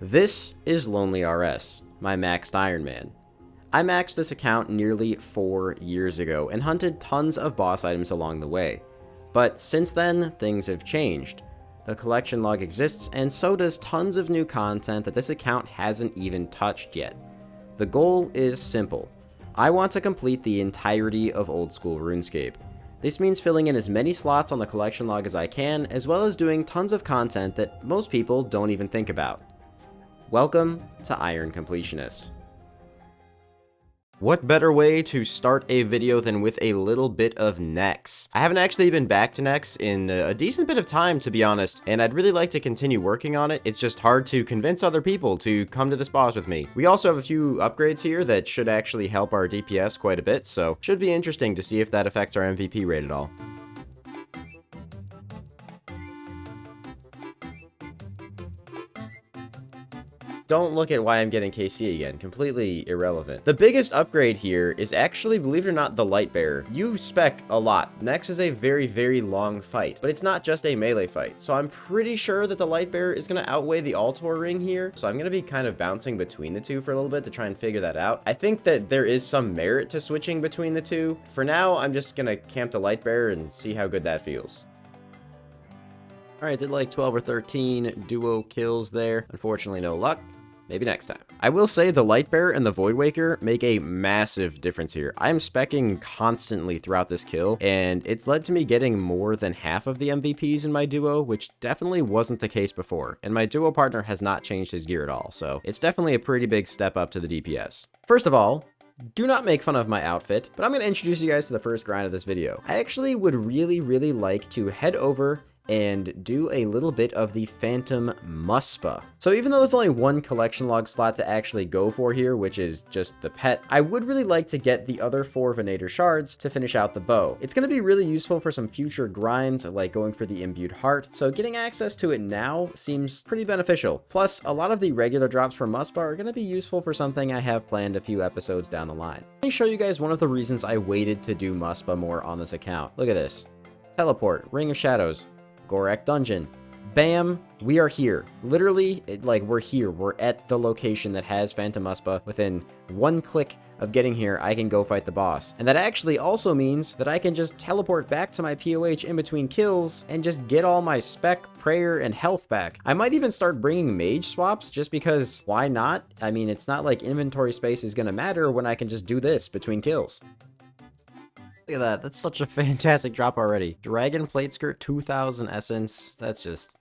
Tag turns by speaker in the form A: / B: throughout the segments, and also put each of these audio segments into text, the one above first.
A: This is Lonely RS, my maxed Iron Man. I maxed this account nearly 4 years ago and hunted tons of boss items along the way. But since then, things have changed. The collection log exists, and so does tons of new content that this account hasn't even touched yet. The goal is simple. I want to complete the entirety of old school RuneScape. This means filling in as many slots on the collection log as I can, as well as doing tons of content that most people don't even think about. Welcome to Iron Completionist. What better way to start a video than with a little bit of Nex? I haven't actually been back to Nex in a decent bit of time, to be honest, and I'd really like to continue working on it. It's just hard to convince other people to come to this boss with me. We also have a few upgrades here that should actually help our DPS quite a bit, so should be interesting to see if that affects our MVP rate at all. Don't look at why I'm getting KC again. Completely irrelevant. The biggest upgrade here is actually, believe it or not, the Light Bearer. You spec a lot. Nex is a very, very long fight, but it's not just a melee fight. So I'm pretty sure that the Light Bearer is going to outweigh the Altor ring here. So I'm going to be kind of bouncing between the two for a little bit to try and figure that out. I think that there is some merit to switching between the two. For now, I'm just going to camp the Light Bearer and see how good that feels. Alright, did like 12 or 13 duo kills there. Unfortunately, no luck. Maybe next time. I will say the Lightbearer and the Voidwaker make a massive difference here. I am speccing constantly throughout this kill, and it's led to me getting more than half of the MVPs in my duo, which definitely wasn't the case before. And my duo partner has not changed his gear at all, so it's definitely a pretty big step up to the DPS. First of all, do not make fun of my outfit, but I'm going to introduce you guys to the first grind of this video. I actually would really like to head over and do a little bit of the Phantom Muspa. So even though there's only one collection log slot to actually go for here, which is just the pet, I would really like to get the other 4 Venator shards to finish out the bow. It's going to be really useful for some future grinds, like going for the Imbued Heart, so getting access to it now seems pretty beneficial. Plus, a lot of the regular drops from Muspa are going to be useful for something I have planned a few episodes down the line. Let me show you guys one of the reasons I waited to do Muspa more on this account. Look at this. Teleport, Ring of Shadows, Gorak Dungeon. Bam, we are here. Literally, we're here. We're at the location that has Phantom Muspa. Within one click of getting here, I can go fight the boss. And that actually also means that I can just teleport back to my POH in between kills and just get all my spec, prayer, and health back. I might even start bringing mage swaps just because why not? I mean, it's not like inventory space is gonna matter when I can just do this between kills. Look at that. That's such a fantastic drop already. Dragon Plate Skirt, 2000 Essence. That's just...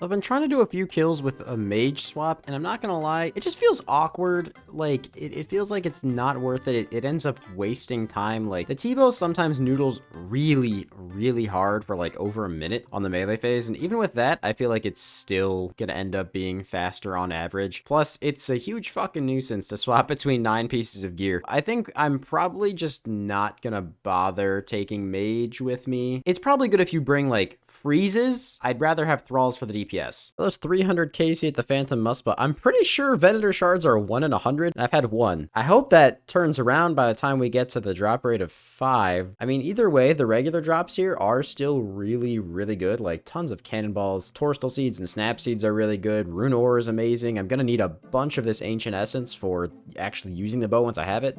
A: I've been trying to do a few kills with a mage swap, and I'm not gonna lie, it just feels awkward. Like, it feels like it's not worth it. It ends up wasting time. Like, the T-bow sometimes noodles really hard for like over a minute on the melee phase, and even with that, I feel like it's still gonna end up being faster on average. Plus, it's a huge fucking nuisance to swap between 9 pieces of gear. I think I'm probably just not gonna bother taking mage with me. It's probably good if you bring like freezes. I'd rather have thralls for the DPS. Those 300 KC at the Phantom Muspa. I'm pretty sure Venator shards are 1 in 100, and I've had 1. I hope that turns around by the time we get to the drop rate of 5. I mean, either way, the regular drops here are still really good. Like, tons of cannonballs, Torstal Seeds and Snap Seeds are really good. Rune Ore is amazing. I'm gonna need a bunch of this Ancient Essence for actually using the bow once I have it.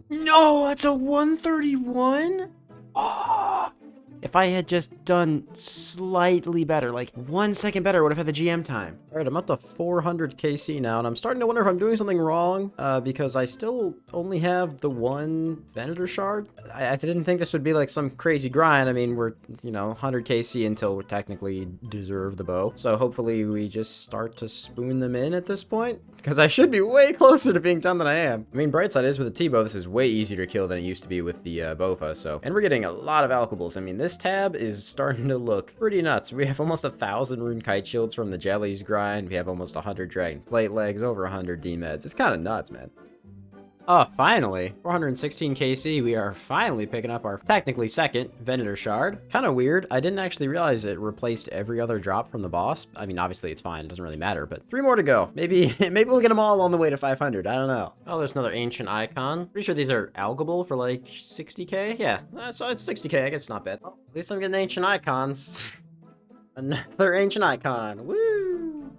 A: No, that's a 131? Oh! If I had just done slightly better, like 1 second better, I would have had the GM time. All right, I'm up to 400 KC now, and I'm starting to wonder if I'm doing something wrong, because I still only have the 1 Venator shard. I didn't think this would be like some crazy grind. I mean, we're, 100 KC until we technically deserve the bow. So hopefully we just start to spoon them in at this point, because I should be way closer to being done than I am. I mean, bright side is with the T-bow, this is way easier to kill than it used to be with the Bofa, so. And we're getting a lot of alchables. I mean, this tab is starting to look pretty nuts. We have almost 1,000 rune kite shields from the jellies grind. We have almost 100 dragon plate legs, over 100 D-meds. It's kind of nuts, man. Oh, finally. 416 KC, we are finally picking up our technically second Venator shard. Kind of weird. I didn't actually realize it replaced every other drop from the boss. I mean, obviously it's fine. It doesn't really matter, but 3 more to go. Maybe we'll get them all on the way to 500. I don't know. Oh, there's another ancient icon. Pretty sure these are algable for like 60k. Yeah, so it's 60k. I guess it's not bad. Well, at least I'm getting ancient icons. Another ancient icon. Woo!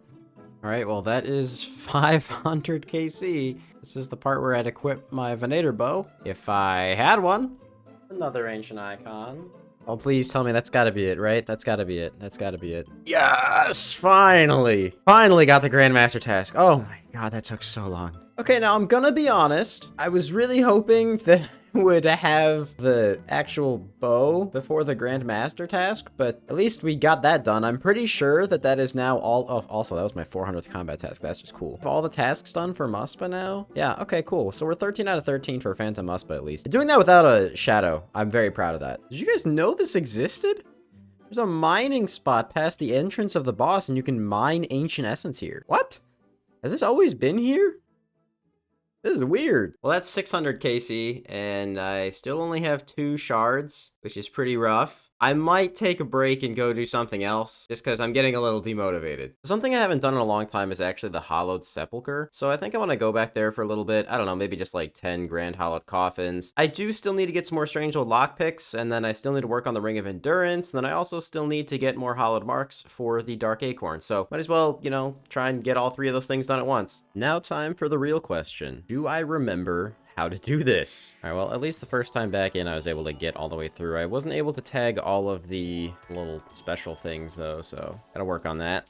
A: All right, well, that is 500 KC. This is the part where I'd equip my Venator bow. If I had one. Another ancient icon. Oh, please tell me that's gotta be it, right? That's gotta be it. That's gotta be it. Yes! Finally! Finally got the Grandmaster task. Oh my god, that took so long. Okay, now I'm gonna be honest. I was really hoping that would have the actual bow before the Grandmaster task, but at least we got that done. I'm pretty sure that that is now all of... Also, that was my 400th combat task. That's just cool. All the tasks done for Muspa now? Yeah, okay, cool. So we're 13 out of 13 for Phantom Muspa, at least. Doing that without a shadow, I'm very proud of that. Did you guys know this existed? There's a mining spot past the entrance of the boss, and you can mine ancient essence here. What? Has this always been here? This is weird. Well, that's 600 KC, and I still only have 2 shards, which is pretty rough. I might take a break and go do something else, just because I'm getting a little demotivated. Something I haven't done in a long time is actually the Hollowed Sepulcher, so I think I want to go back there for a little bit. I don't know, maybe just like 10 Grand Hollowed Coffins. I do still need to get some more Strange Old Lockpicks, and then I still need to work on the Ring of Endurance, and then I also still need to get more Hollowed Marks for the Dark Acorn, so might as well, you know, try and get all 3 of those things done at once. Now time for the real question. Do I remember how to do this? All right, well, at least the first time back in, I was able to get all the way through. I wasn't able to tag all of the little special things, though, so gotta work on that.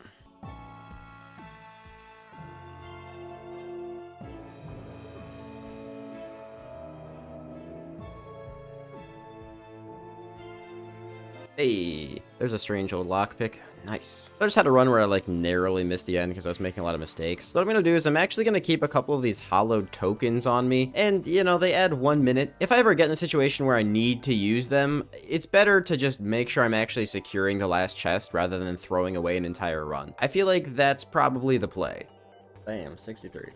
A: Hey, there's a strange old lockpick. Nice. I just had a run where I like narrowly missed the end because I was making a lot of mistakes. So what I'm going to do is I'm actually going to keep a couple of these hollowed tokens on me. And, you know, they add 1 minute. If I ever get in a situation where I need to use them, it's better to just make sure I'm actually securing the last chest rather than throwing away an entire run. I feel like that's probably the play. Bam, 63.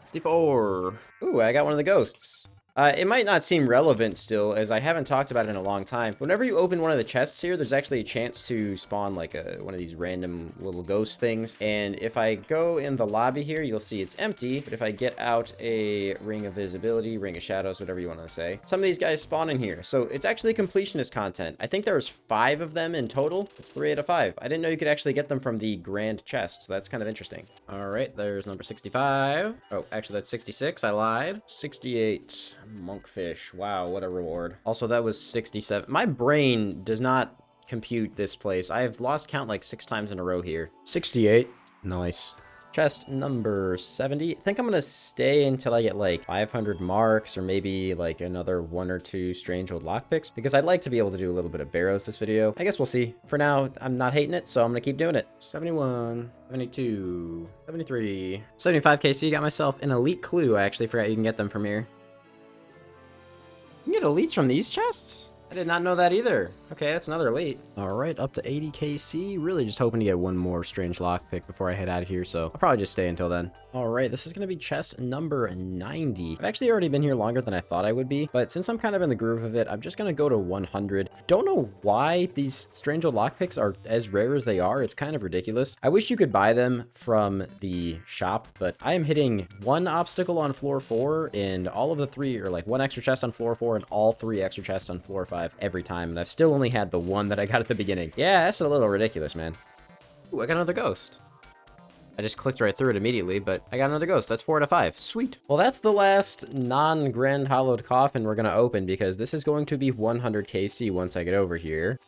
A: 64. Ooh, I got one of the ghosts. It might not seem relevant still, as I haven't talked about it in a long time. Whenever you open one of the chests here, there's actually a chance to spawn like one of these random little ghost things. And if I go in the lobby here, you'll see it's empty. But if I get out a Ring of Visibility, Ring of Shadows, whatever you want to say, some of these guys spawn in here. So it's actually completionist content. I think there's 5 of them in total. It's 3 out of 5. I didn't know you could actually get them from the grand chest, so that's kind of interesting. All right, there's number 65. Oh, actually that's 66. I lied. 68. Monkfish. Wow, what a reward. Also, that was 67. My brain does not compute this place. I have lost count like 6 times in a row here. 68. Nice. Chest number 70. I think I'm gonna stay until I get like 500 marks or maybe like another 1 or 2 strange old lockpicks because I'd like to be able to do a little bit of barrows this video. I guess we'll see. For now, I'm not hating it, so I'm gonna keep doing it. 71, 72, 73, 75 KC. Got myself an elite clue. I actually forgot you can get them from here. You can get elites from these chests? I did not know that either. Okay, that's another elite. All right, up to 80 KC. Really just hoping to get 1 more strange lockpick before I head out of here, so I'll probably just stay until then. All right, this is going to be chest number 90. I've actually already been here longer than I thought I would be, but since I'm kind of in the groove of it, I'm just going to go to 100. Don't know why these strange old lockpicks are as rare as they are. It's kind of ridiculous. I wish you could buy them from the shop, but I am hitting 1 obstacle on floor 4 and all of the 3, or like 1 extra chest on floor 4 and all 3 extra chests on floor 5 every time, and I've still only had the 1 that I got at the beginning. Yeah, that's a little ridiculous, man. Ooh, I got another ghost. I just clicked right through it immediately, but I got another ghost. That's 4 out of 5. Sweet. Well, that's the last non-grand hollowed coffin we're going to open because this is going to be 100 KC once I get over here.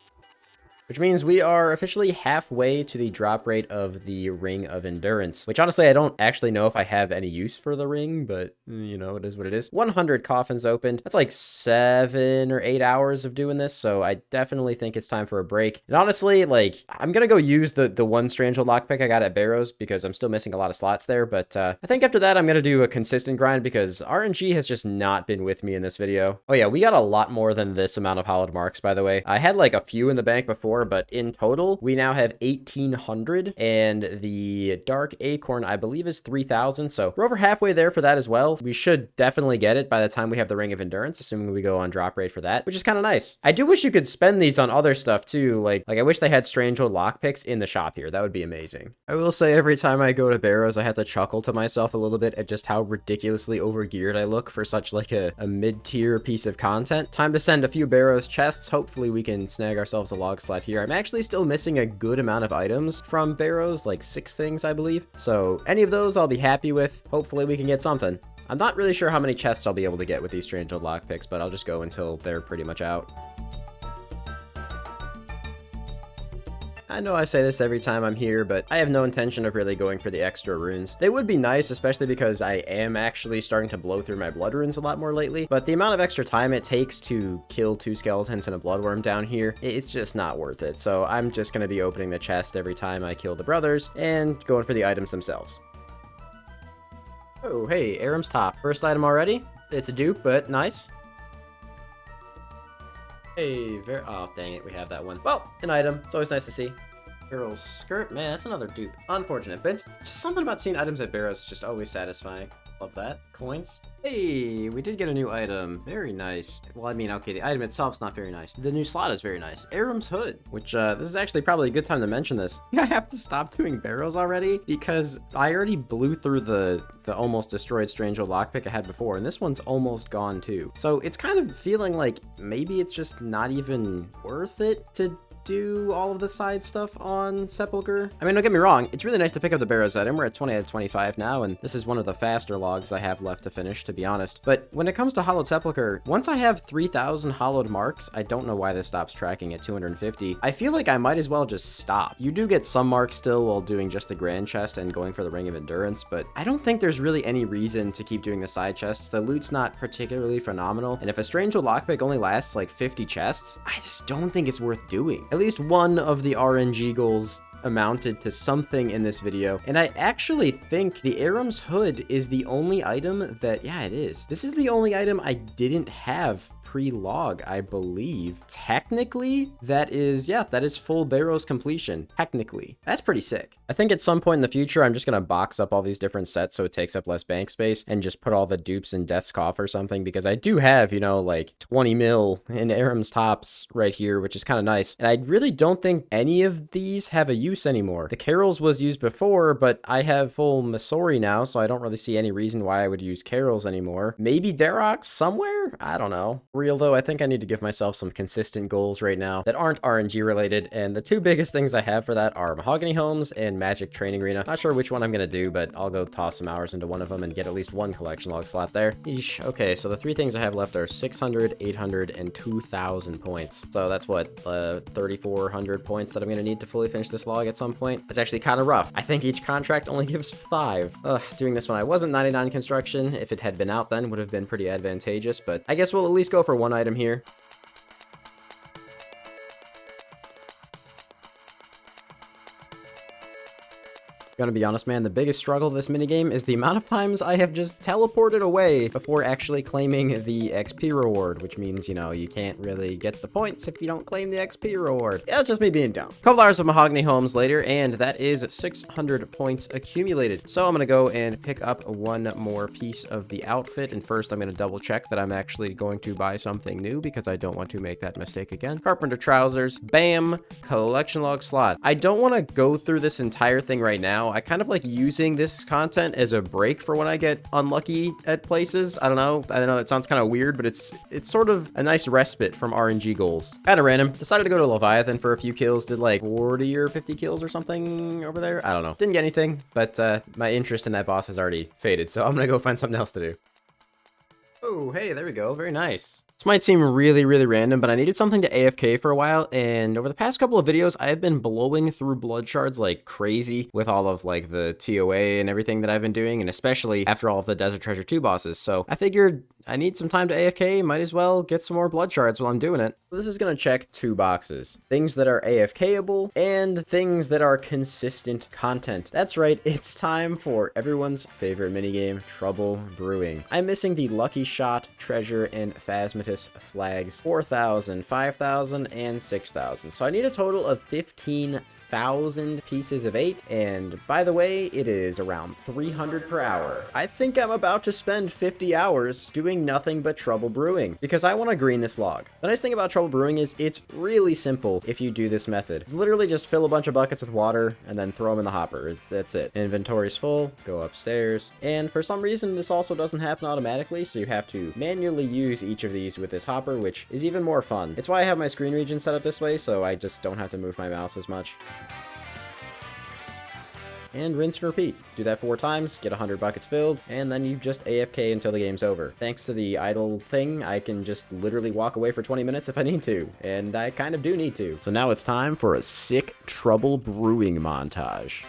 A: Which means we are officially halfway to the drop rate of the Ring of Endurance, which honestly, I don't actually know if I have any use for the ring, but you know, it is what it is. 100 coffins opened. That's like 7 or 8 hours of doing this, so I definitely think it's time for a break. And honestly, like, I'm gonna go use the 1 strange old lockpick I got at Barrows because I'm still missing a lot of slots there, but I think after that, I'm gonna do a consistent grind because RNG has just not been with me in this video. Oh yeah, we got a lot more than this amount of hollowed marks, by the way. I had like a few in the bank before, before, but in total, we now have 1,800, and the Dark Acorn, I believe, is 3,000, so we're over halfway there for that as well. We should definitely get it by the time we have the Ring of Endurance, assuming we go on drop rate for that, which is kind of nice. I do wish you could spend these on other stuff too, like I wish they had strange old lockpicks in the shop here. That would be amazing. I will say every time I go to Barrows, I have to chuckle to myself a little bit at just how ridiculously overgeared I look for such like a mid-tier piece of content. Time to send a few Barrows chests. Hopefully we can snag ourselves a log slot here. I'm actually still missing a good amount of items from Barrows, like 6 things, I believe. So any of those I'll be happy with. Hopefully we can get something. I'm not really sure how many chests I'll be able to get with these strange old lockpicks, but I'll just go until they're pretty much out. I know I say this every time I'm here, but I have no intention of really going for the extra runes. They would be nice, especially because I am actually starting to blow through my blood runes a lot more lately, but the amount of extra time it takes to kill 2 skeletons and a bloodworm down here, it's just not worth it. So I'm just going to be opening the chest every time I kill the brothers and going for the items themselves. Oh, hey, Aram's top. First item already. It's a dupe, but nice. Hey, oh, dang it, we have that one. Well, an item. It's always nice to see. Barrow's skirt. Man, that's another dupe. Unfortunate, but it's just something about seeing items at Barrows just always satisfying. Love that. Coins. Hey, we did get a new item. Very nice. Well, I mean, okay, the item itself's not very nice. The new slot is very nice. Aram's hood, which, this is actually probably a good time to mention this. I have to stop doing Barrows already because I already blew through the almost destroyed strange old lockpick I had before, and this one's almost gone too. So it's kind of feeling like maybe it's just not even worth it to do all of the side stuff on Sepulchre. I mean, don't get me wrong, it's really nice to pick up the Barrows item. We're at 20 out of 25 now, and this is one of the faster logs I have left to finish, to be honest. But when it comes to Hollowed Sepulchre, once I have 3,000 hollowed marks, I don't know why this stops tracking at 250. I feel like I might as well just stop. You do get some marks still while doing just the Grand Chest and going for the Ring of Endurance, but I don't think there's really any reason to keep doing the side chests. The loot's not particularly phenomenal, and if a strange old lockpick only lasts like 50 chests, I just don't think it's worth doing. At least one of the RNG goals amounted to something in this video, and I actually think the Aram's hood is the only item that, yeah, it is. This is the only item I didn't have pre-log, I believe. Technically, that is full Barrows completion. Technically. That's pretty sick. I think at some point in the future, I'm just gonna box up all these different sets so it takes up less bank space and just put all the dupes in Death's Cough or something, because I do have, you know, like 20 mil in Aram's tops right here, which is kind of nice. And I really don't think any of these have a use anymore. The Carols was used before, but I have full Masori now, so I don't really see any reason why I would use Carols anymore. Maybe Darroch somewhere? I don't know. Real though, I think I need to give myself some consistent goals right now that aren't RNG related, and the 2 biggest things I have for that are Mahogany Homes and Magic Training Arena. Not sure which one I'm gonna do, but I'll go toss some hours into one of them and get at least one collection log slot there. Eesh. Okay, so the 3 things I have left are 600, 800, and 2,000 points. So that's what, 3,400 points that I'm gonna need to fully finish this log at some point. It's actually kind of rough. I think each contract only gives 5. Ugh, doing this when I wasn't 99 construction, if it had been out then, would have been pretty advantageous, but I guess we'll at least go for one item here. Gonna be honest, man, the biggest struggle of this minigame is the amount of times I have just teleported away before actually claiming the XP reward, which means, you know, you can't really get the points if you don't claim the XP reward. Yeah, it's just me being dumb. Couple hours of Mahogany Homes later, and that is 600 points accumulated. So I'm gonna go and pick up one more piece of the outfit, and first I'm gonna double check that I'm actually going to buy something new because I don't want to make that mistake again. Carpenter trousers, bam, collection log slot. I don't want to go through this entire thing right now. I kind of like using this content as a break for when I get unlucky at places. I don't know that sounds kind of weird, but it's sort of a nice respite from RNG goals. Kind of random. Decided to go to Leviathan for a few kills. Did like 40 or 50 kills or something over there. I don't know. Didn't get anything, but my interest in that boss has already faded, so I'm gonna go find something else to do. Oh, hey, there we go. Very nice. This might seem really, really random, but I needed something to AFK for a while, and over the past couple of videos, I have been blowing through blood shards like crazy with all of like the TOA and everything that I've been doing, and especially after all of the Desert Treasure 2 bosses. So I figured I need some time to AFK, might as well get some more blood shards while I'm doing it. This is gonna check 2 boxes. Things that are AFKable, and things that are consistent content. That's right, it's time for everyone's favorite minigame, Trouble Brewing. I'm missing the Lucky Shot, Treasure, and Phasmatus flags, 4,000, 5,000, and 6,000. So I need a total of 15,000 pieces of 8, and by the way, it is around 300 per hour. I think I'm about to spend 50 hours doing nothing but Trouble Brewing, because I want to green this log. The nice thing about Trouble Brewing is it's really simple if you do this method. It's literally just fill a bunch of buckets with water, and then throw them in the hopper. That's it. Inventory's full, go upstairs, and for some reason, this also doesn't happen automatically, so you have to manually use each of these with this hopper, which is even more fun. It's why I have my screen region set up this way, so I just don't have to move my mouse as much. And rinse and repeat. Do that 4 times, get 100 buckets filled, and then you just AFK until the game's over. Thanks to the idle thing, I can just literally walk away for 20 minutes if I need to, and I kind of do need to. So now it's time for a sick Trouble Brewing montage.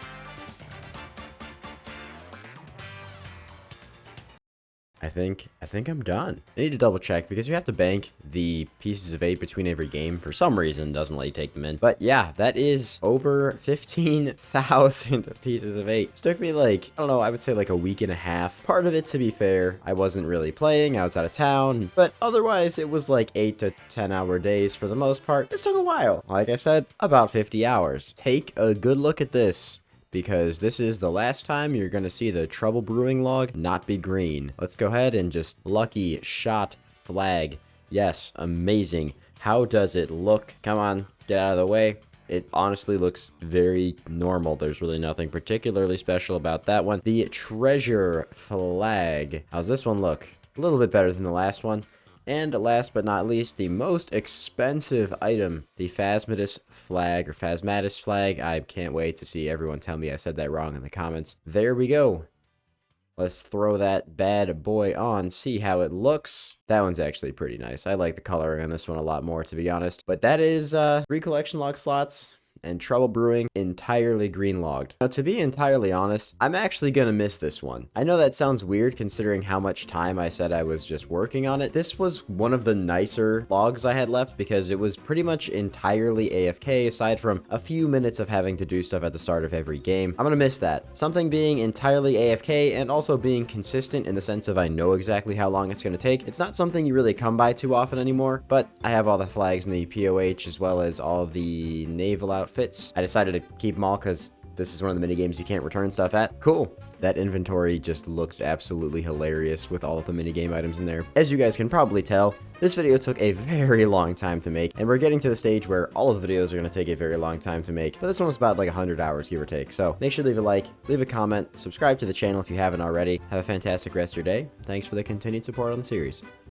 A: I think I'm done. I need to double check because you have to bank the pieces of 8 between every game. For some reason, doesn't let you take them in. But yeah, that is over 15,000 pieces of 8. It took me like, I don't know, I would say like a week and a half. Part of it, to be fair, I wasn't really playing. I was out of town. But otherwise, it was like 8 to 10 hour days for the most part. This took a while. Like I said, about 50 hours. Take a good look at this, because this is the last time you're going to see the Trouble Brewing log not be green. Let's go ahead and just Lucky Shot flag. Yes, amazing. How does it look? Come on, get out of the way. It honestly looks very normal. There's really nothing particularly special about that one. The Treasure flag. How's this one look? A little bit better than the last one. And last but not least, the most expensive item, the Phasmatus flag, or Phasmatus flag. I can't wait to see everyone tell me I said that wrong in the comments. There we go. Let's throw that bad boy on, see how it looks. That one's actually pretty nice. I like the coloring on this one a lot more, to be honest. But that is 3 collection log slots and Trouble Brewing entirely green logged. Now, to be entirely honest, I'm actually gonna miss this one. I know that sounds weird considering how much time I said I was just working on it. This was one of the nicer logs I had left because it was pretty much entirely AFK aside from a few minutes of having to do stuff at the start of every game. I'm gonna miss that. Something being entirely AFK and also being consistent in the sense of I know exactly how long it's gonna take. It's not something you really come by too often anymore, but I have all the flags in the POH as well as all the naval outfits. I decided to keep them all because this is one of the mini games you can't return stuff at. Cool. That inventory just looks absolutely hilarious with all of the minigame items in there. As you guys can probably tell, this video took a very long time to make, and we're getting to the stage where all of the videos are going to take a very long time to make. But this one was about like 100 hours, give or take. So make sure to leave a like, leave a comment, subscribe to the channel if you haven't already. Have a fantastic rest of your day. Thanks for the continued support on the series.